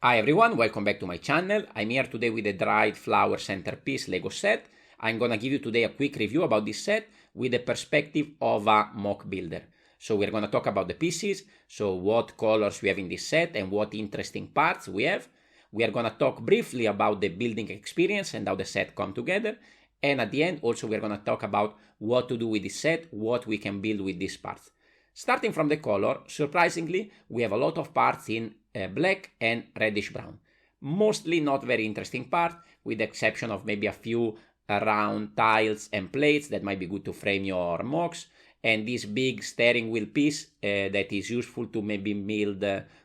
Hi everyone, welcome back to my channel. I'm here today with the Dried Flower Centerpiece Lego set. I'm gonna give you today a quick review about this set with the perspective of a mock builder. So we're gonna talk about the pieces, so what colors we have in this set and what interesting parts we have. We are gonna talk briefly about the building experience and how the set come together. And at the end also we're gonna talk about what to do with this set, what we can build with these parts. Starting from the color, surprisingly, we have a lot of parts in black and reddish brown. Mostly not very interesting part, with the exception of maybe a few round tiles and plates that might be good to frame your mocks, and this big steering wheel piece that is useful to maybe build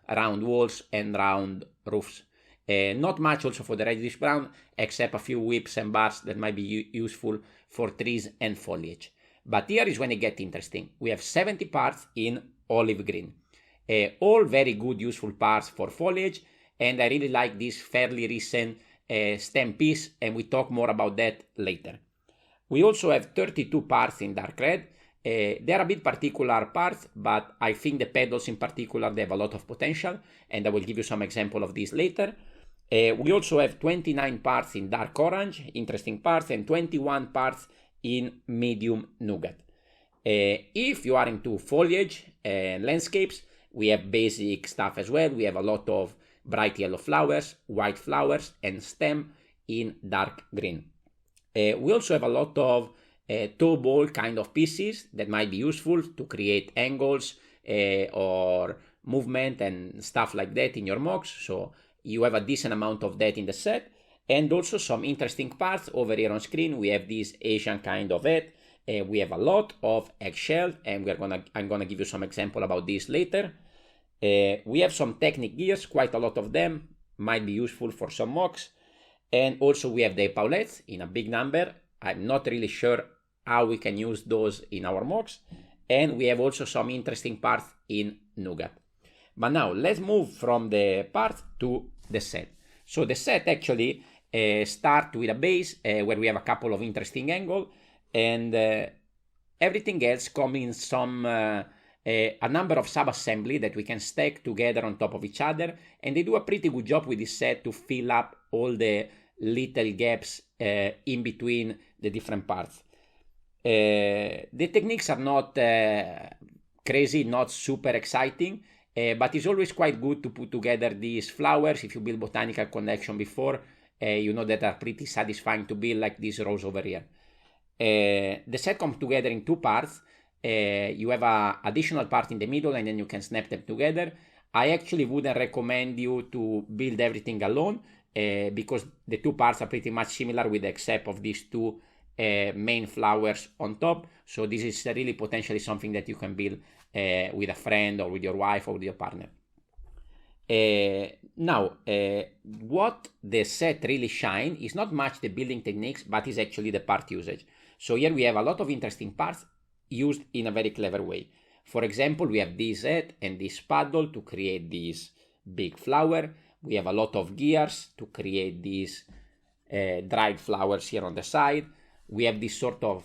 round walls and round roofs. Not much also for the reddish brown, except a few whips and bars that might be useful for trees and foliage. But here is when it gets interesting. We have 70 parts in olive green. All very good, useful parts for foliage, and I really like this fairly recent stem piece, and we talk more about that later. We also have 32 parts in dark red. They are a bit particular parts, but I think the pedals in particular, they have a lot of potential, and I will give you some example of this later. We also have 29 parts in dark orange, interesting parts, and 21 parts in medium nougat. If you are into foliage and landscapes, we have basic stuff as well. We have a lot of bright yellow flowers, white flowers, and stem in dark green. We also have a lot of toe ball kind of pieces that might be useful to create angles or movement and stuff like that in your mocks. So you have a decent amount of that in the set. And also some interesting parts over here on screen. We have this Asian kind of hat. We have a lot of eggshell, and I'm gonna give you some example about this later. We have some Technic gears, quite a lot of them, might be useful for some mocks. And also we have the epaulettes in a big number. I'm not really sure how we can use those in our mocks. And we have also some interesting parts in nougat. But now let's move from the parts to the set. So the set actually start with a base where we have a couple of interesting angles, and everything else comes in some a number of sub-assembly that we can stack together on top of each other, and they do a pretty good job with this set to fill up all the little gaps in between the different parts. The techniques are not crazy, not super exciting, but it's always quite good to put together these flowers. If you build botanical collection before, you know that are pretty satisfying to build, like these rows over here. The set comes together in two parts. You have an additional part in the middle, and then you can snap them together. I actually wouldn't recommend you to build everything alone because the two parts are pretty much similar with the except of these two main flowers on top. So this is really potentially something that you can build with a friend or with your wife or with your partner. Now, what the set really shine is not much the building techniques, but is actually the part usage. So here we have a lot of interesting parts used in a very clever way. For example, we have this head and this paddle to create this big flower. We have a lot of gears to create these dried flowers here on the side. We have this sort of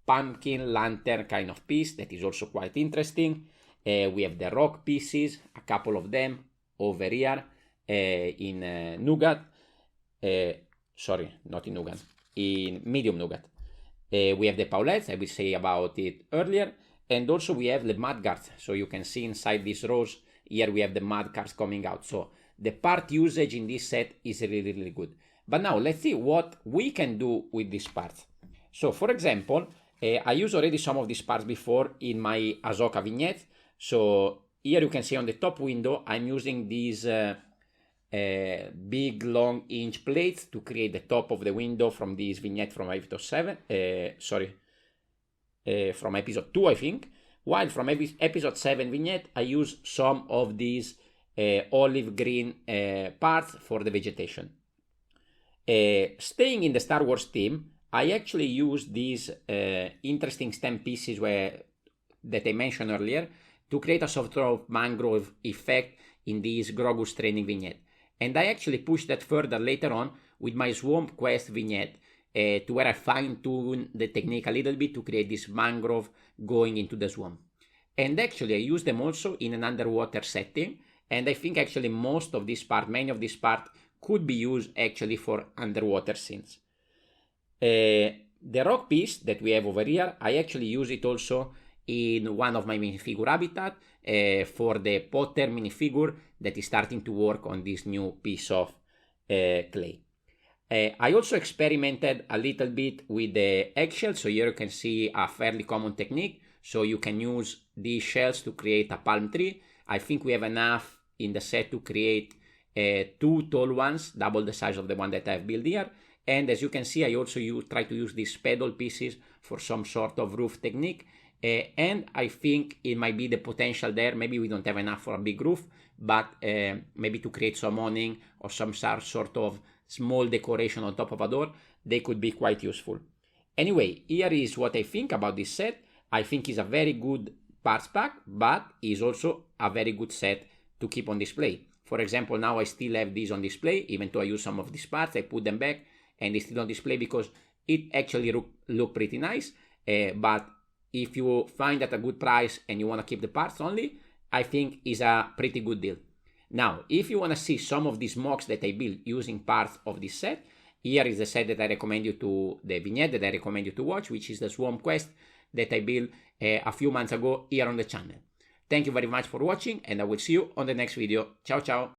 pumpkin lantern kind of piece that is also quite interesting. We have the rock pieces, a couple of them over here in nougat. Sorry, not in nougat, in medium nougat. We have the paulettes, I will say about it earlier. And also we have the mud guards. So you can see inside these rows, here we have the mud guards coming out. So the part usage in this set is really, really good. But now let's see what we can do with these parts. So for example, I used already some of these parts before in my Ahsoka vignette. So here you can see on the top window, I'm using these big long inch plates to create the top of the window from this vignette from episode 7. From episode 2, I think. While from episode 7 vignette, I use some of these olive green parts for the vegetation. Staying in the Star Wars theme, I actually use these interesting stem pieces that I mentioned earlier to create a sort of mangrove effect in this Grogu's training vignette. And I actually pushed that further later on with my Swamp Quest vignette to where I fine-tune the technique a little bit to create this mangrove going into the swamp. And actually I use them also in an underwater setting, And I think actually most of this part, many of this part could be used actually for underwater scenes. The rock piece that we have over here, I actually use it also in one of my minifigure habitat for the Potter minifigure that is starting to work on this new piece of clay. I also experimented a little bit with the eggshell. So here you can see a fairly common technique. So you can use these shells to create a palm tree. I think we have enough in the set to create 2 tall ones, double the size of the one that I've built here. And as you can see, I also try to use these pedal pieces for some sort of roof technique. And I think it might be the potential there. Maybe we don't have enough for a big roof, but maybe to create some awning or some sort of small decoration on top of a door, they could be quite useful. Anyway, here is what I think about this set. I think it's a very good parts pack, but is also a very good set to keep on display. For example, now I still have these on display, even though I use some of these parts, I put them back and they still on display because it actually look pretty nice. But if you find at a good price and you want to keep the parts only, I think is a pretty good deal. Now, if you want to see some of these mocks that I built using parts of this set, here is the set that I recommend you to, the vignette that I recommend you to watch, which is the Swarm Quest that I built a few months ago here on the channel. Thank you very much for watching, and I will see you on the next video. Ciao, ciao!